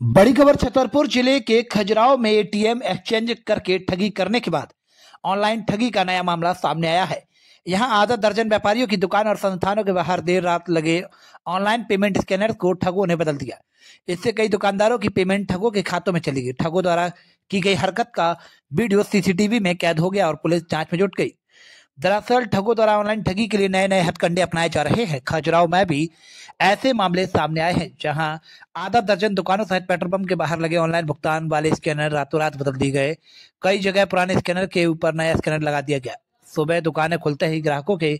बड़ी खबर छतरपुर जिले के खजुराहो में एटीएम एक्सचेंज करके ठगी करने के बाद ऑनलाइन ठगी का नया मामला सामने आया है। यहां आधा दर्जन व्यापारियों की दुकान और संस्थानों के बाहर देर रात लगे ऑनलाइन पेमेंट स्कैनर को ठगों ने बदल दिया। इससे कई दुकानदारों की पेमेंट ठगों के खातों में चली गई। ठगों द्वारा की गई हरकत का वीडियो सीसीटीवी में कैद हो गया और पुलिस जांच में जुट गई। दरअसल ठगों द्वारा ऑनलाइन ठगी के लिए नए नए हथकंडे अपनाए जा रहे हैं। खजुराहो में भी ऐसे मामले सामने आए हैं, जहां आधा दर्जन दुकानों सहित पेट्रोल पंप के बाहर लगे ऑनलाइन भुगतान वाले स्कैनर रातों रात बदल दिए गए। कई जगह पुराने स्कैनर के ऊपर नया स्कैनर लगा दिया गया। सुबह दुकानें खुलते ही ग्राहकों के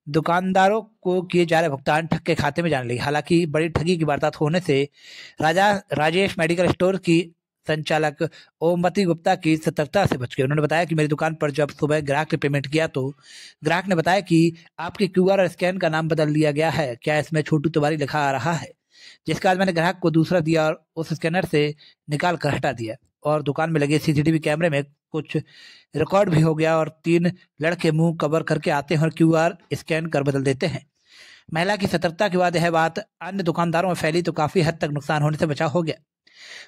दुकानदारों को किए जा रहे भुगतान ठग के खाते में जाने लगी। हालांकि बड़ी ठगी की वारदात होने से राजेश मेडिकल स्टोर की संचालक ओमवती गुप्ता की सतर्कता से बच गए। उन्होंने बताया कि मेरी दुकान पर जब सुबह ग्राहक ने पेमेंट किया तो ग्राहक ने बताया कि आपके क्यूआर और स्कैन का नाम बदल दिया गया है, क्या इसमें छोटू तिवारी लिखा आ रहा है। जिसके बाद मैंने ग्राहक को दूसरा दिया और उस स्कैनर से निकाल कर हटा दिया और दुकान में लगे सीसीटीवी कैमरे में कुछ रिकॉर्ड भी हो गया और 3 लड़के मुंह कवर करके आते हैं और क्यूआर स्कैन कर बदल देते हैं। महिला की सतर्कता के बाद यह बात अन्य दुकानदारों में फैली तो काफी हद तक नुकसान होने से बचाव हो गया।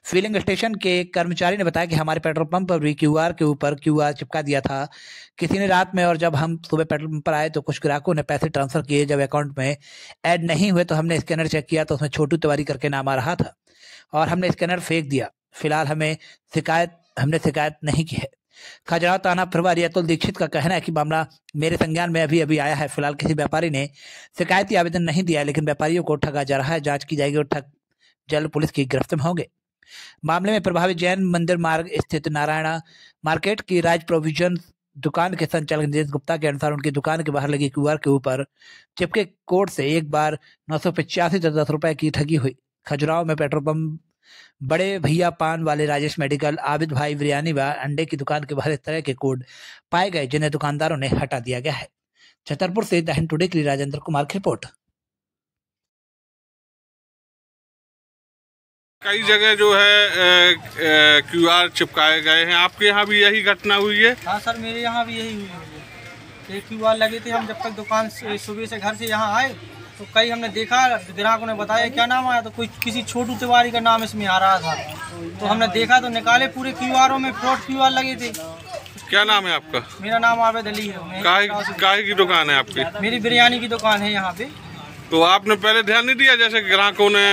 फिलिंग स्टेशन के कर्मचारी ने बताया कि हमारे पेट्रोल पंप पर भी क्यूआर के ऊपर क्यूआर चिपका दिया था किसी ने रात में, और जब हम सुबह पेट्रोल पंप पर आए तो कुछ ग्राहकों ने पैसे ट्रांसफर किए। जब अकाउंट में ऐड नहीं हुए तो हमने स्कैनर चेक किया तो उसमें छोटू तिवारी करके नाम आ रहा था और हमने स्कैनर फेंक दिया। फिलहाल हमने शिकायत नहीं की है। खजुराहो थाना प्रभारी अतुल दीक्षित का कहना है कि मामला मेरे संज्ञान में अभी अभी आया है। फिलहाल किसी व्यापारी ने शिकायती आवेदन नहीं दिया है, लेकिन व्यापारियों को ठगा जा रहा है। जांच की जाएगी और ठग जल्द पुलिस की गिरफ्त में होंगे। मामले में प्रभावित जैन मंदिर मार्ग स्थित नारायणा मार्केट की राज प्रोविजन दुकान के संचालक नीरज गुप्ता के अनुसार उनकी दुकान के बाहर लगी क्यूआर के ऊपर चिपके कोड से एक बार 985 रुपए की ठगी हुई। खजुराहो में पेट्रोल पंप बड़े भैया पान वाले राजेश मेडिकल, आबिद भाई बिरयानी व अंडे की दुकान के बाहर इस तरह के कोड पाए गए, जिन्हें दुकानदारों ने हटा दिया गया है। छतरपुर से द हिंद टुडे के लिए राजेंद्र कुमार की रिपोर्ट। कई जगह जो है क्यूआर चिपकाए गए हैं, आपके यहाँ भी यही घटना हुई है? हाँ सर, मेरे यहाँ भी यही हुई है। क्यूआर लगे थे। हम जब तक दुकान से सुबह से घर से यहाँ आए तो कई हमने देखा, ग्राहकों ने बताया क्या नाम आया, तो कोई किसी छोटू तिवारी का नाम इसमें आ रहा था। तो हमने देखा तो निकाले, पूरे क्यूआरों में फ्रॉड क्यूआर लगे थे। क्या नाम है आपका? मेरा नाम आबिद अली है। काहे की दुकान है आपकी? मेरी बिरयानी की दुकान है यहाँ पे। तो आपने पहले ध्यान नहीं दिया? जैसे ग्राहकों ने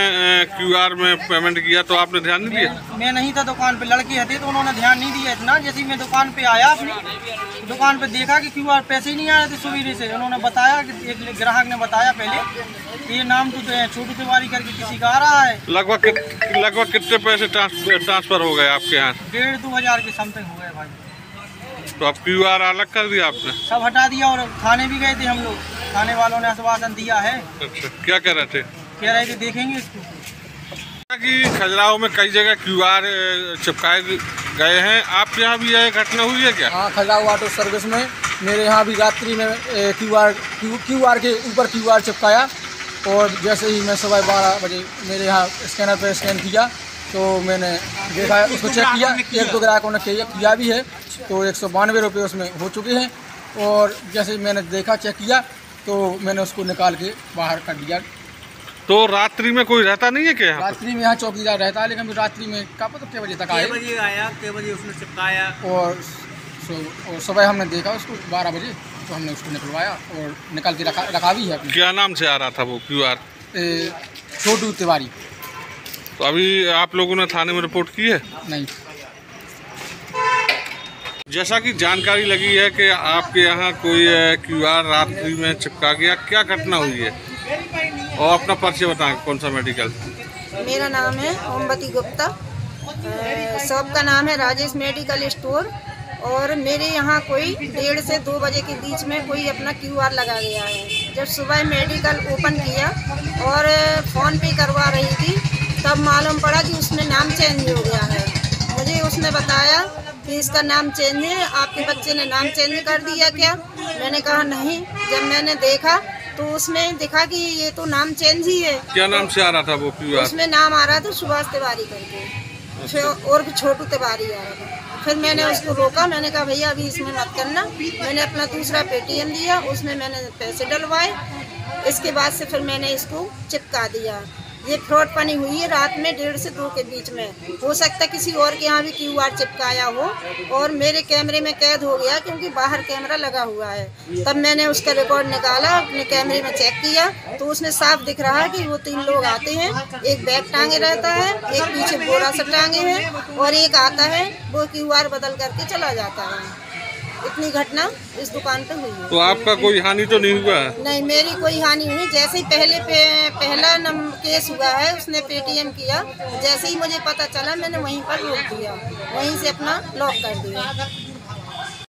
क्यूआर में पेमेंट किया तो आपने ध्यान नहीं दिया? मैं नहीं था दुकान पे, लड़के थे तो उन्होंने ध्यान नहीं दिया इतना। जैसे ही मैं दुकान पे आया, अपनी दुकान पे देखा कि क्यूआर पैसे ही नहीं आ रहे थे सुबह से। उन्होंने बताया कि एक ग्राहक ने बताया पहले कि ये नाम तो छोटू तिवारी करके किसी का आ रहा है। लगभग कितने पैसे ट्रांसफर हो गए आपके यहाँ? 1,500-2 हज़ार के समथिंग हो गए भाई। तो अब क्यूआर अलग कर दिया आपने? सब हटा दिया और थाने भी गए थे हम लोग। थाने वालों ने आश्वासन दिया है। अच्छा, क्या कह रहे थे? कह रहे थे देखेंगे इसको। कि खजुराहो में कई जगह क्यूआर चिपकाए गए हैं, आपके यहाँ भी यह घटना हुई है क्या? हाँ, खजुराहो ऑटो सर्विस में मेरे यहाँ भी रात्रि में क्यूआर के ऊपर क्यूआर चिपकाया और जैसे ही मैं सुबह 12 बजे मेरे यहाँ स्कैनर पर स्कैन किया तो मैंने देखा, उसको चेक किया। 1-2 ग्राहकों ने किया भी है तो 192 रुपये उसमें हो चुके हैं। और जैसे मैंने देखा, चेक किया तो मैंने उसको निकाल के बाहर कर दिया। तो रात्रि में कोई रहता नहीं है क्या? रात्रि में यहाँ चौकीदार रहता है, लेकिन रात्रि में क्या पता कितने बजे तक आया। 6 बजे आया, 6 बजे उसने चिपकाया और सुबह हमने देखा उसको 12 बजे तो हमने उसको निकलवाया और निकाल के रखा भी है। क्या नाम से आ रहा था वो क्यूआर? छोटू तिवारी। तो अभी आप लोगों ने थाने में रिपोर्ट की है? नहीं। जैसा कि जानकारी लगी है कि आपके यहाँ कोई क्यूआर रात्रि में चिपका गया, क्या घटना हुई है? और अपना परिचय बताएं, कौन सा मेडिकल? मेरा नाम है ओमवती गुप्ता। शॉप का नाम है राजेश मेडिकल स्टोर। और मेरे यहाँ कोई 1:30 से 2 बजे के बीच में कोई अपना क्यूआर लगा गया है। जब सुबह मेडिकल ओपन किया और फ़ोन पे करवा रही थी तब मालूम पड़ा कि उसमें नाम चेंज हो गया है। मुझे उसने बताया कि इसका नाम चेंज है, आपके बच्चे ने नाम चेंज कर दिया क्या? मैंने कहा नहीं। जब मैंने देखा तो उसमें दिखा कि ये तो नाम चेंज ही है। क्या नाम से आ रहा था वो क्यूआर? उसमें नाम आ रहा था सुभाष तिवारी करके, और भी छोटू तिवारी आ रहा था। फिर मैंने उसको रोका, मैंने कहा भैया अभी इसमें मत करना। मैंने अपना दूसरा पेटीएम दिया, उसमें मैंने पैसे डलवाए। इसके बाद से फिर मैंने इसको चिपका दिया। ये फ्रॉड पनी हुई है रात में 1:30 से 2 के बीच में। हो सकता है किसी और के यहाँ भी QR चिपकाया हो और मेरे कैमरे में कैद हो गया, क्योंकि बाहर कैमरा लगा हुआ है। तब मैंने उसका रिकॉर्ड निकाला, अपने कैमरे में चेक किया तो उसमें साफ दिख रहा है कि वो 3 लोग आते हैं, एक बैग टांगे रहता है, एक पीछे बोरा से टांगे हैं और एक आता है वो QR बदल करके चला जाता है। इतनी घटना इस दुकान पे हुई है। तो आपका कोई हानि तो नहीं हुआ है? नहीं, मेरी कोई हानि हुई। जैसे ही पहला केस हुआ है उसने पेटीएम किया, जैसे ही मुझे पता चला मैंने वहीं पर रोक दिया, वहीं से अपना लॉक कर दिया।